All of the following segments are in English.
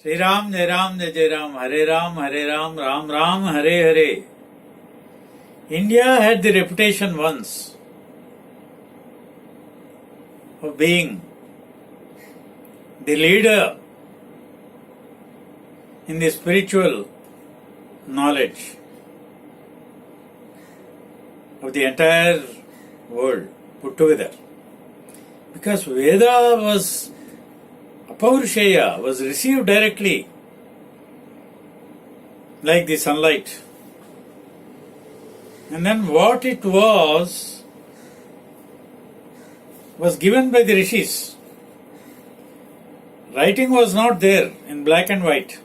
Sri Ram, Jai Ram, Hare Ram, Hare Ram, Ram Ram, Hare Hare. India had the reputation once of being the leader in the spiritual knowledge of the entire world put together. Because Veda was Apaurushaya, was received directly like the sunlight. And then what it was given by the Rishis. Writing was not there in black and white.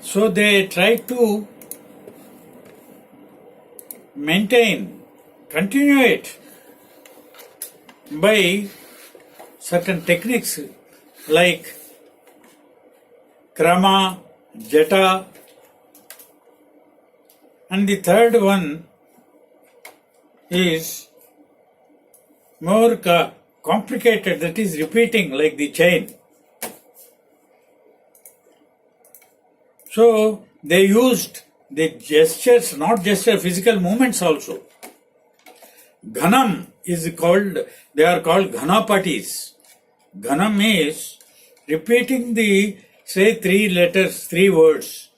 So they tried to continue it by certain techniques like krama, jata, and the third one is more complicated, that is repeating like the chain. So they used the gestures, not gesture, physical movements also. Ghanam is called, they are called Ghanapatis. Ghanam is repeating the, say, 3 letters, 3 words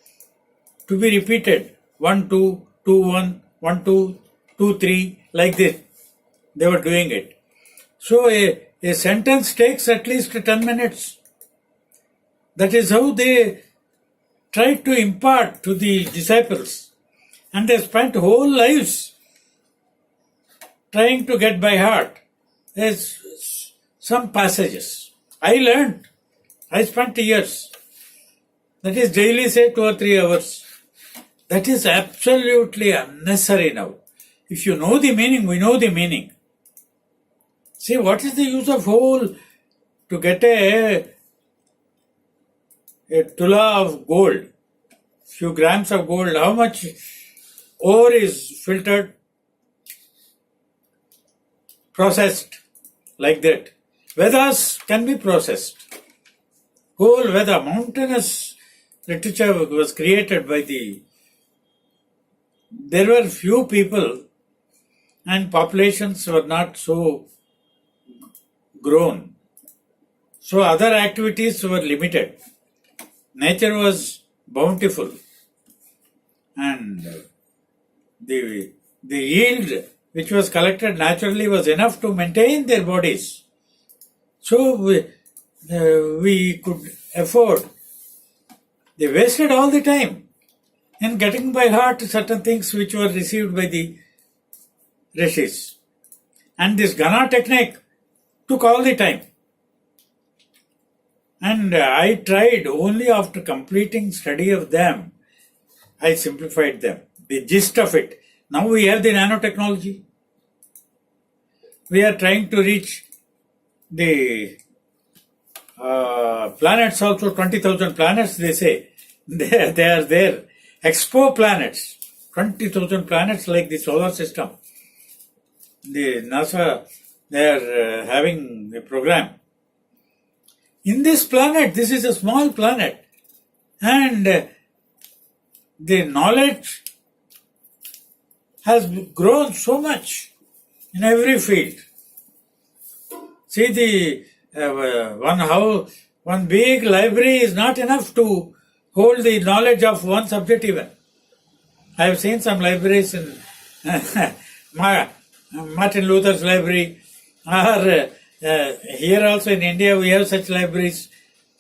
to be repeated. 1, 2, 2, 1, 1, 2, 2, 3, like this. They were doing it. So a sentence takes at least 10 minutes. That is how they tried to impart to the disciples. And they spent whole lives trying to get by heart. There's some passages. I learned. I spent years. That is daily, say, 2 or 3 hours. That is absolutely unnecessary now. If you know the meaning, we know the meaning. See, what is the use of whole to get a tula of gold, few grams of gold, how much ore is filtered, processed like that. Vedas can be processed. Whole Veda, mountainous literature was created by there were few people and populations were not so grown. So other activities were limited. Nature was bountiful. And the yield which was collected naturally was enough to maintain their bodies. So we could afford. They wasted all the time in getting by heart certain things which were received by the Rishis. And this Gana technique took all the time. And I tried only after completing study of them, I simplified them. The gist of it. Now we have the nanotechnology. We are trying to reach the planets also, 20,000 planets they say. They are there. Expo planets. 20,000 planets like the solar system. The NASA, they are having a program. In this planet, this is a small planet. And the knowledge has grown so much in every field. See, one big library is not enough to hold the knowledge of one subject even. I have seen some libraries in Martin Luther's library, or here also in India we have such libraries.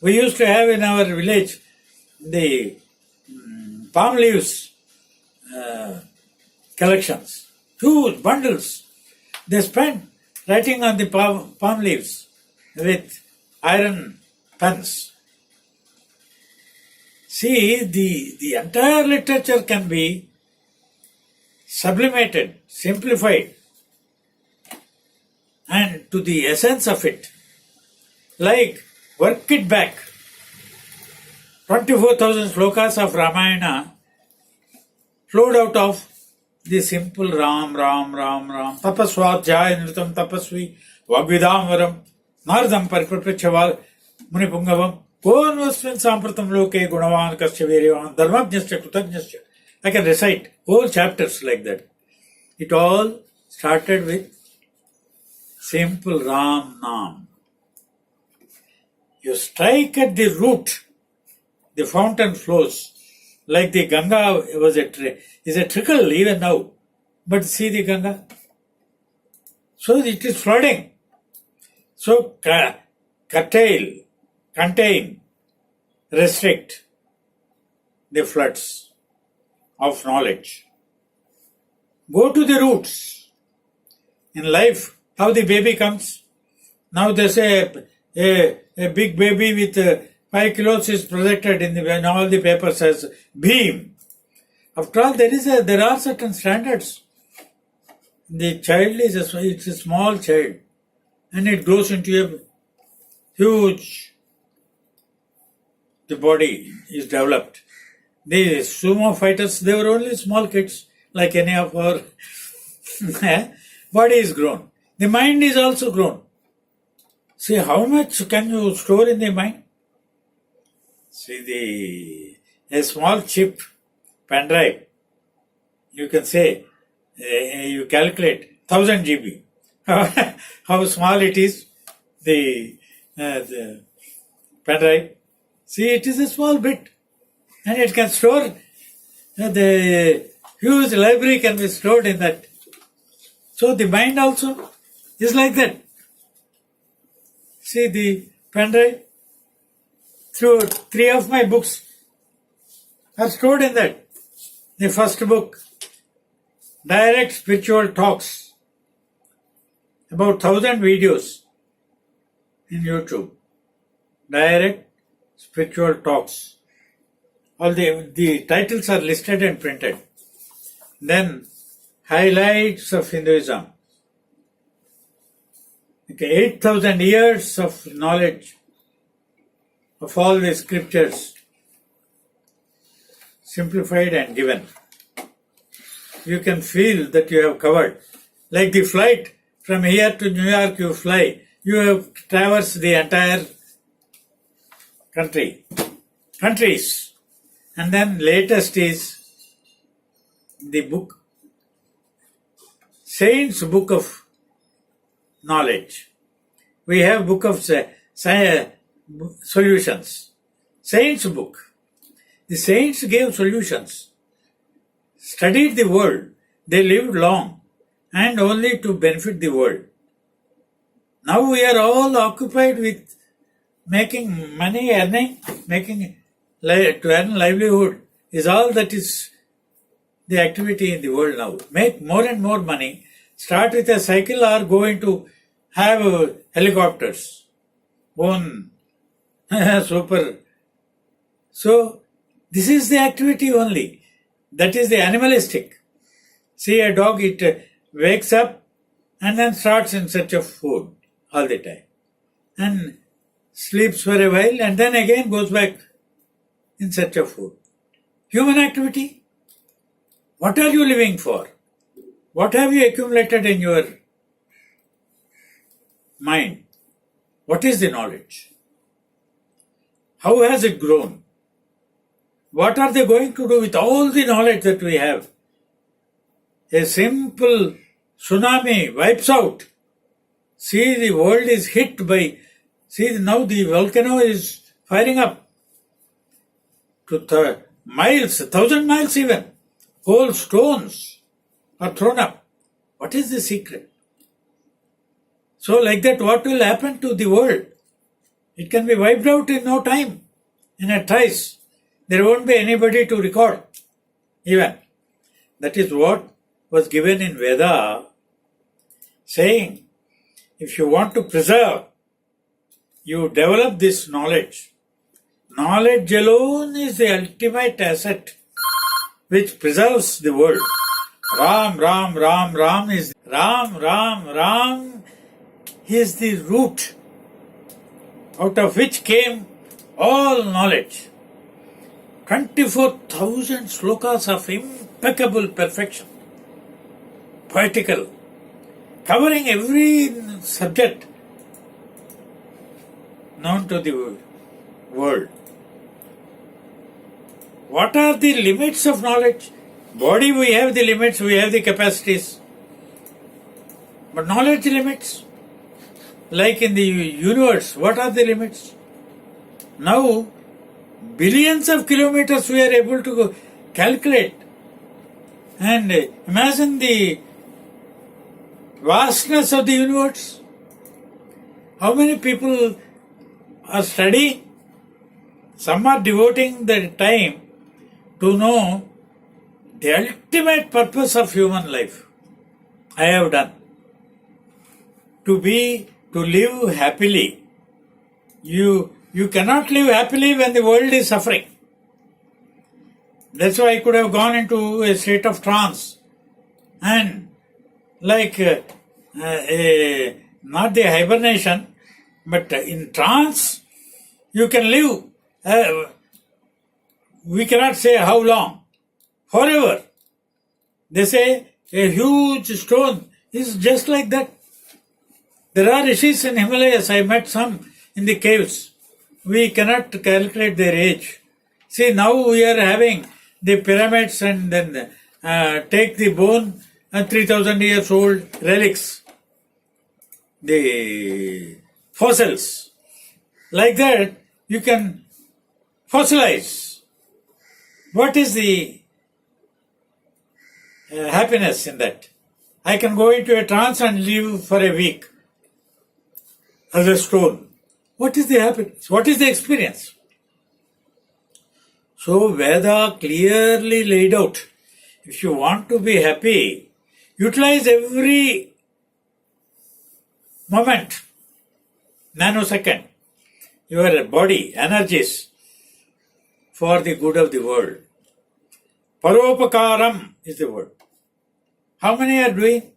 We used to have in our village the palm leaves collections, huge bundles. They spent writing on the palm leaves with iron pens. See, the entire literature can be sublimated, simplified, and to the essence of it. Like, work it back. 24,000 slokas of Ramayana flowed out of the simple Ram, Ram, Ram, Ram. Tapaswadhyaya nritam tapasvi vagvidam varam nardam pariprapachava munipungavam Konvasmin sampratam loke gunavan kasya viryavan dharmajnasya kutajnasya. I can recite whole chapters like that. It all started with simple Ram Nam. You strike at the root, the fountain flows. Like the Ganga is a trickle even now. But see the Ganga. So it is flooding. So curtail, contain, restrict the floods of knowledge. Go to the roots. In life, how the baby comes. Now they say a big baby with 5 kilos is projected in all the papers as beam. After all, there are certain standards. The child it's a small child, and it grows into a huge. The body is developed. The sumo fighters, they were only small kids, like any of our body is grown. The mind is also grown. See, how much can you store in the mind? See, a small chip, pen drive, you can say, you calculate 1000 GB. How small it is, the pen drive. See, it is a small bit, and it can store, the huge library can be stored in that. So the mind also is like that. See, the pen drive, through 3 of my books are stored in that. The first book, Direct Spiritual Talks, about 1000 videos in YouTube. Direct Spiritual Talks. All the titles are listed and printed. Then, Highlights of Hinduism. Okay, 8,000 years of knowledge of all the scriptures, simplified and given. You can feel that you have covered. Like the flight from here to New York, you fly. You have traversed the entire countries. And then latest is the book, Saints' Book of Knowledge. We have book of solutions. Saints' book. The saints gave solutions. Studied the world. They lived long and only to benefit the world. Now we are all occupied with making money, to earn livelihood is all that is the activity in the world now. Make more and more money. Start with a cycle or go into have helicopters. Own super. So this is the activity only. That is the animalistic. See a dog, it wakes up and then starts in search of food all the time. And sleeps for a while and then again goes back in search of food. Human activity. What are you living for? What have you accumulated in your mind? What is the knowledge? How has it grown? What are they going to do with all the knowledge that we have? A simple tsunami wipes out. See, the world is hit by, see now the volcano is firing up to miles, 1,000 miles even. Whole stones are thrown up. What is the secret? So like that, what will happen to the world? It can be wiped out in no time, in a trice. There won't be anybody to record, even. That is what was given in Veda, saying, if you want to preserve, you develop this knowledge. Knowledge alone is the ultimate asset which preserves the world. Ram, Ram, Ram, Ram is the root out of which came all knowledge. 24,000 slokas of impeccable perfection, poetical, covering every subject known to the world. What are the limits of knowledge? Body, we have the limits, we have the capacities. But knowledge limits, like in the universe, what are the limits? Now, billions of kilometers we are able to calculate. And imagine the vastness of the universe. How many people are studying? Some are devoting their time to know the ultimate purpose of human life. I have done. To live happily. You cannot live happily when the world is suffering. That's why I could have gone into a state of trance and like not the hibernation, but in trance you can live. We cannot say how long. Forever. They say a huge stone is just like that. There are Rishis in Himalayas. I met some in the caves. We cannot calculate their age. See, now we are having the pyramids and then take the bone and 3,000 years old relics, the fossils. Like that, you can fossilize. What is the happiness in that? I can go into a trance and live for a week as a stone. What is the happiness? What is the experience? So Veda clearly laid out, if you want to be happy, utilize every moment, nanosecond, your body, energies for the good of the world. Paropakaram is the word. How many are doing?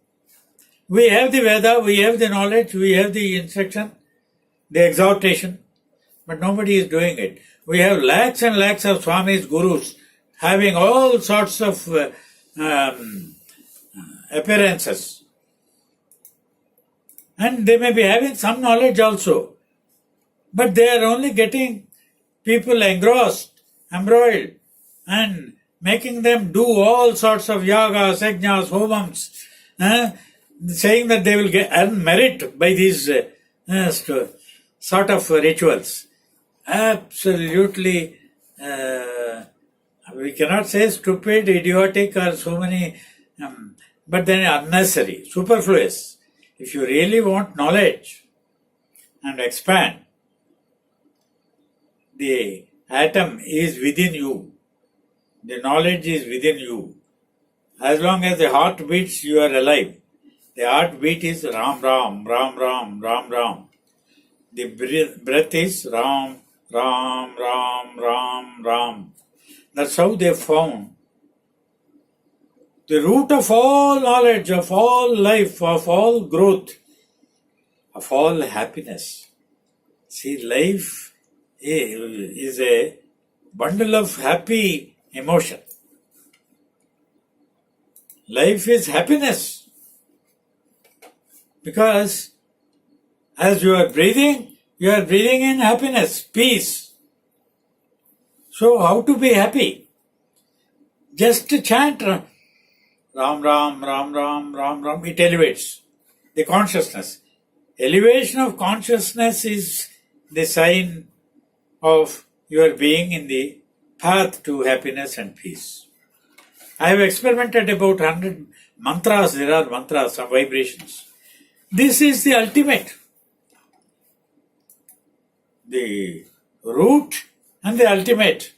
We have the Veda, we have the knowledge, we have the instruction, the exhortation, but nobody is doing it. We have lakhs and lakhs of Swamis, Gurus, having all sorts of appearances. And they may be having some knowledge also, but they are only getting people engrossed, embroiled, and making them do all sorts of yagas, yajnas, homams, saying that they will earn merit by these sort of rituals. Absolutely, we cannot say stupid, idiotic, or so many, but then unnecessary, superfluous. If you really want knowledge and expand, the atom is within you. The knowledge is within you. As long as the heart beats, you are alive. The heartbeat is Ram Ram, Ram Ram, Ram Ram. The breath is Ram, Ram, Ram, Ram, Ram. That's how they found the root of all knowledge, of all life, of all growth, of all happiness. See, life is a bundle of happy emotion. Life is happiness. Because as you are breathing in happiness, peace. So how to be happy? Just to chant Ram Ram, Ram Ram, Ram Ram, it elevates the consciousness. Elevation of consciousness is the sign of your being in the path to happiness and peace. I have experimented about 100 mantras. There are mantras, some vibrations. This is the ultimate. The root and the ultimate.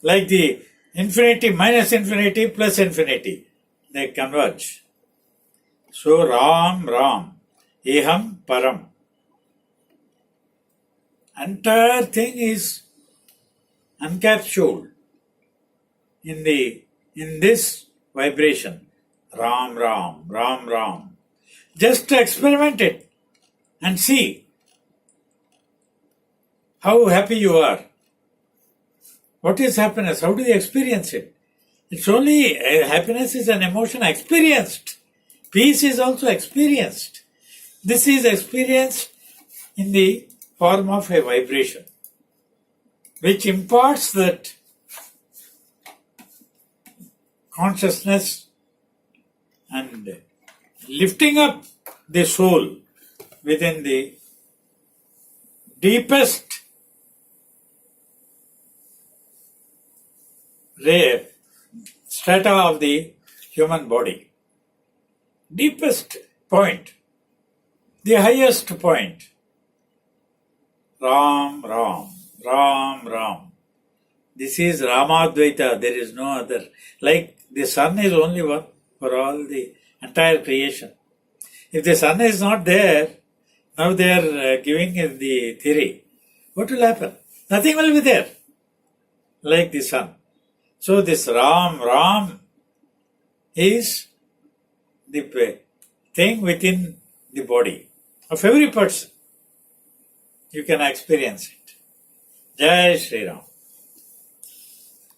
Like the infinity minus infinity plus infinity. They converge. So Ram Ram. Eham Param. Entire thing is encapsulated in this vibration. Ram Ram, Ram Ram. Just experiment it and see how happy you are. What is happiness? How do you experience it? It's only, happiness is an emotion experienced. Peace is also experienced. This is experienced in the form of a vibration. which imparts that consciousness and lifting up the soul within the deepest strata of the human body. Deepest point, the highest point. Ram Ram, Ram Ram. This is Ramaadwaita, there is no other. Like the sun is only one for all the entire creation. If the sun is not there, now they are giving the theory. What will happen? Nothing will be there, like the sun. So this Ram Ram is the thing within the body of every person. You can experience it. Jai Shri Ram.